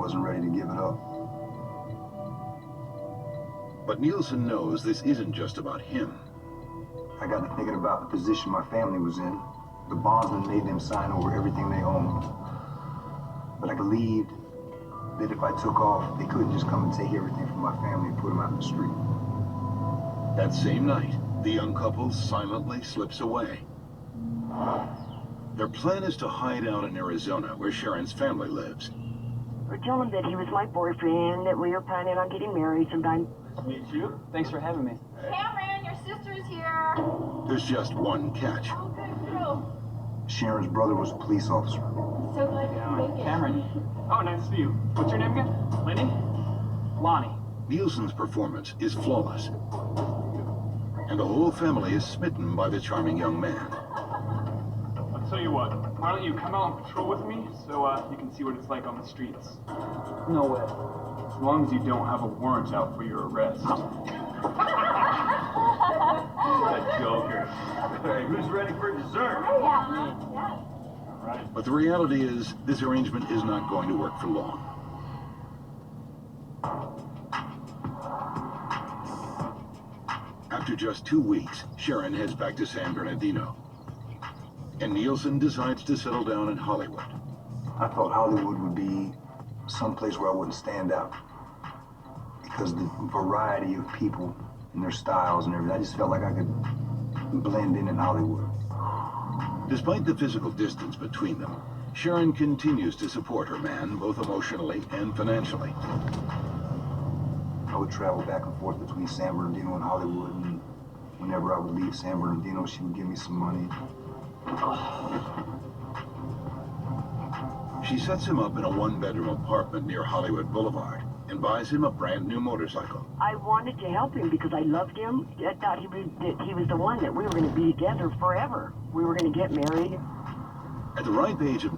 wasn't ready to give it up. But Nielsen knows this isn't just about him. I got to thinking about the position my family was in. The bondsman made them sign over everything they owned. But I believed that if I took off, they couldn't just come and take everything from my family and put them out in the street. That same night, the young couple silently slips away. Their plan is to hide out in Arizona, where Sharon's family lives. Or tell him that he was my boyfriend, that we were planning on getting married sometime. Meet you. Thanks for having me. Cameron, your sister's here. There's just one catch. Oh, good girl. Sharon's brother was a police officer. So glad you make it. Cameron. Oh, nice to see you. What's your name again? Lenny? Lonnie. Nielsen's performance is flawless, and the whole family is smitten by the charming young man. I'll tell you what. Why don't you come out on patrol with me so you can see what it's like on the streets? No way. As long as you don't have a warrant out for your arrest. That joker. Hey, who's ready for dessert? Yeah. Right. But the reality is, this arrangement is not going to work for long. After just 2 weeks, Sharon heads back to San Bernardino. And Nielsen decides to settle down in Hollywood. I thought Hollywood would be someplace where I wouldn't stand out. Because the variety of people and their styles and everything, I just felt like I could blend in Hollywood. Despite the physical distance between them, Sharon continues to support her man, both emotionally and financially. I would travel back and forth between San Bernardino and Hollywood, and whenever I would leave San Bernardino, she would give me some money. She sets him up in a one-bedroom apartment near Hollywood Boulevard and buys him a brand new motorcycle. I wanted to help him because I loved him. I thought he was the one, that we were going to be together forever. We were going to get married. At the ripe age of